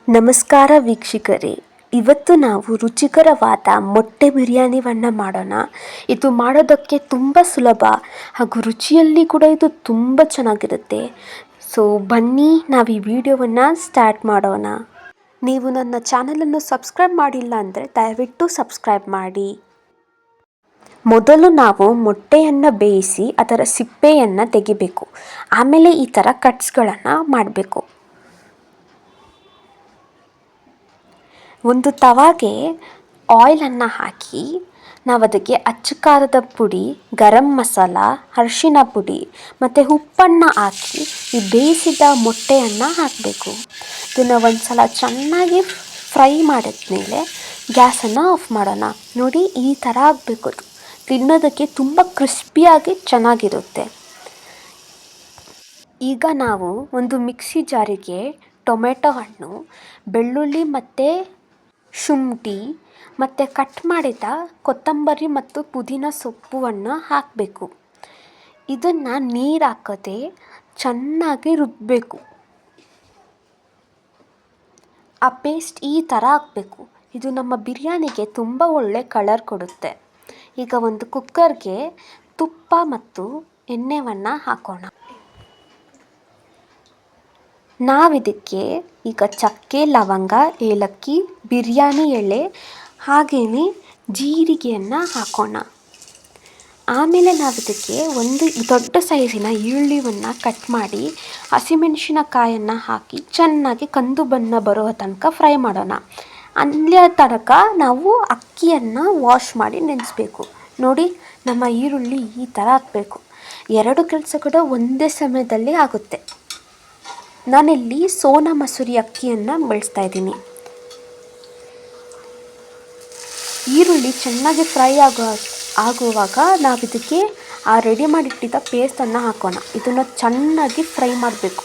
ನಮಸ್ಕಾರ ವೀಕ್ಷಕರೇ, ಇವತ್ತು ನಾವು ರುಚಿಕರವಾದ ಮೊಟ್ಟೆ ಬಿರಿಯಾನಿವನ್ನು ಮಾಡೋಣ. ಇದು ಮಾಡೋದಕ್ಕೆ ತುಂಬ ಸುಲಭ ಹಾಗೂ ರುಚಿಯಲ್ಲಿ ಕೂಡ ಇದು ತುಂಬ ಚೆನ್ನಾಗಿರುತ್ತೆ. ಸೊ ಬನ್ನಿ ನಾವು ಈ ವಿಡಿಯೋವನ್ನು ಸ್ಟಾರ್ಟ್ ಮಾಡೋಣ. ನೀವು ನನ್ನ ಚಾನಲನ್ನು ಸಬ್ಸ್ಕ್ರೈಬ್ ಮಾಡಿಲ್ಲ ಅಂದರೆ ದಯವಿಟ್ಟು ಸಬ್ಸ್ಕ್ರೈಬ್ ಮಾಡಿ. ಮೊದಲು ನಾವು ಮೊಟ್ಟೆಯನ್ನು ಬೇಯಿಸಿ ಅದರ ಸಿಪ್ಪೆಯನ್ನು ತೆಗಿಬೇಕು. ಆಮೇಲೆ ಈ ಥರ ಕಟ್ಸ್ಗಳನ್ನು ಮಾಡಬೇಕು. ಒಂದು ತವಾಗೆ ಆಯಿಲನ್ನು ಹಾಕಿ ನಾವು ಅದಕ್ಕೆ ಅಚ್ಚ ಖಾರದ ಪುಡಿ, ಗರಂ ಮಸಾಲ, ಅರಿಶಿನ ಪುಡಿ ಮತ್ತು ಉಪ್ಪನ್ನು ಹಾಕಿ ಈ ಬೇಯಿಸಿದ ಮೊಟ್ಟೆಯನ್ನು ಹಾಕಬೇಕು. ಇದನ್ನು ಒಂದು ಸಲ ಚೆನ್ನಾಗಿ ಫ್ರೈ ಮಾಡಿದ್ಮೇಲೆ ಗ್ಯಾಸನ್ನು ಆಫ್ ಮಾಡೋಣ. ನೋಡಿ, ಈ ಥರ ಆಗಬೇಕು. ಅದು ತಿನ್ನೋದಕ್ಕೆ ತುಂಬ ಕ್ರಿಸ್ಪಿಯಾಗಿ ಚೆನ್ನಾಗಿರುತ್ತೆ. ಈಗ ನಾವು ಒಂದು ಮಿಕ್ಸಿ ಜಾರಿಗೆ ಟೊಮೆಟೊ ಹಣ್ಣು, ಬೆಳ್ಳುಳ್ಳಿ ಮತ್ತು ಶುಂಠಿ ಮತ್ತು ಕಟ್ ಮಾಡಿದ ಕೊತ್ತಂಬರಿ ಮತ್ತು ಪುದೀನ ಸೊಪ್ಪನ್ನು ಹಾಕಬೇಕು. ಇದನ್ನು ನೀರು ಹಾಕದೆ ಚೆನ್ನಾಗಿ ರುಬ್ಬಬೇಕು. ಆ ಪೇಸ್ಟ್ ಈ ಥರ ಹಾಕಬೇಕು. ಇದು ನಮ್ಮ ಬಿರಿಯಾನಿಗೆ ತುಂಬ ಒಳ್ಳೆ ಕಲರ್ ಕೊಡುತ್ತೆ. ಈಗ ಒಂದು ಕುಕ್ಕರ್ಗೆ ತುಪ್ಪ ಮತ್ತು ಎಣ್ಣೆಯನ್ನು ಹಾಕೋಣ. ನಾವಿದಕ್ಕೆ ಈಗ ಚಕ್ಕೆ, ಲವಂಗ, ಏಲಕ್ಕಿ, ಬಿರಿಯಾನಿ ಎಲೆ ಹಾಗೆಯೇ ಜೀರಿಗೆಯನ್ನು ಹಾಕೋಣ. ಆಮೇಲೆ ನಾವಿದಕ್ಕೆ ಒಂದು ದೊಡ್ಡ ಸೈಜಿನ ಈರುಳ್ಳಿಯನ್ನು ಕಟ್ ಮಾಡಿ ಹಸಿಮೆಣಸಿನಕಾಯನ್ನು ಹಾಕಿ ಚೆನ್ನಾಗಿ ಕಂದು ಬಣ್ಣ ಬರುವ ತನಕ ಫ್ರೈ ಮಾಡೋಣ. ಅಲ್ಲಿಯ ತನಕ ನಾವು ಅಕ್ಕಿಯನ್ನು ವಾಶ್ ಮಾಡಿ ನೆನೆಸಬೇಕು. ನೋಡಿ, ನಮ್ಮ ಈರುಳ್ಳಿ ಈ ಥರ ಹಾಕಬೇಕು. ಎರಡು ಕೆಲಸಗಳು ಒಂದೇ ಸಮಯದಲ್ಲಿ ಆಗುತ್ತೆ. ನಾನಿಲ್ಲಿ ಸೋನಾ ಮಸೂರಿ ಅಕ್ಕಿಯನ್ನು ಬಳಸ್ತಾ ಈರುಳ್ಳಿ ಚೆನ್ನಾಗಿ ಫ್ರೈ ಆಗುವಾಗ ನಾವಿದಕ್ಕೆ ಆ ರೆಡಿ ಮಾಡಿಟ್ಟಿದ್ದ ಪೇಸ್ಟನ್ನು ಹಾಕೋಣ. ಇದನ್ನು ಚೆನ್ನಾಗಿ ಫ್ರೈ ಮಾಡಬೇಕು.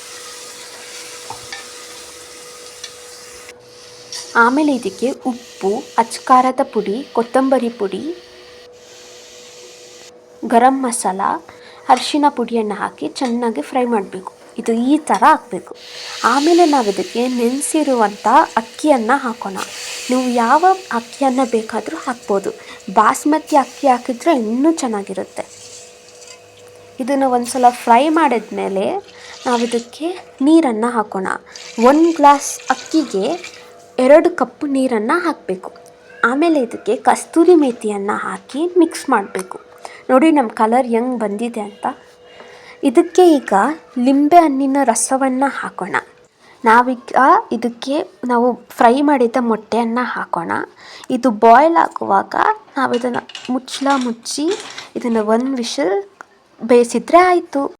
ಆಮೇಲೆ ಇದಕ್ಕೆ ಉಪ್ಪು, ಅಚ್ಚ ಖಾರದ ಪುಡಿ, ಕೊತ್ತಂಬರಿ ಪುಡಿ, ಗರಂ ಮಸಾಲ, ಅರಿಶಿನ ಪುಡಿಯನ್ನು ಹಾಕಿ ಚೆನ್ನಾಗಿ ಫ್ರೈ ಮಾಡಬೇಕು. ಇದು ಈ ಥರ ಹಾಕಬೇಕು. ಆಮೇಲೆ ನಾವು ಇದಕ್ಕೆ ನೆನೆಸಿರುವಂಥ ಅಕ್ಕಿಯನ್ನು ಹಾಕೋಣ. ನೀವು ಯಾವ ಅಕ್ಕಿಯನ್ನು ಬೇಕಾದರೂ ಹಾಕ್ಬೋದು. ಬಾಸ್ಮತಿ ಅಕ್ಕಿ ಹಾಕಿದರೆ ಇನ್ನೂ ಚೆನ್ನಾಗಿರುತ್ತೆ. ಇದನ್ನು ಒಂದು ಸಲ ಫ್ರೈ ಮಾಡಿದ್ಮೇಲೆ ನಾವು ಇದಕ್ಕೆ ನೀರನ್ನು ಹಾಕೋಣ. 1 ಗ್ಲಾಸ್ ಅಕ್ಕಿಗೆ 2 ಕಪ್ ನೀರನ್ನು ಹಾಕಬೇಕು. ಆಮೇಲೆ ಇದಕ್ಕೆ ಕಸ್ತೂರಿ ಮೇಥಿಯನ್ನು ಹಾಕಿ ಮಿಕ್ಸ್ ಮಾಡಬೇಕು. ನೋಡಿ ನಮ್ಮ ಕಲರ್ ಹೆಂಗೆ ಬಂದಿದೆ ಅಂತ. ಇದಕ್ಕೆ ಈಗ ಲಿಂಬೆ ಹಣ್ಣಿನ ರಸವನ್ನು ಹಾಕೋಣ. ನಾವೀಗ ಇದಕ್ಕೆ ನಾವು ಫ್ರೈ ಮಾಡಿದ ಮೊಟ್ಟೆಯನ್ನು ಹಾಕೋಣ. ಇದು ಬಾಯ್ಲ್ ಆಗುವಾಗ ನಾವು ಇದನ್ನು ಮುಚ್ಚಿ ಇದನ್ನು 1 ವಿಷಲ್ ಬೇಯಿಸಿದರೆ ಆಯಿತು.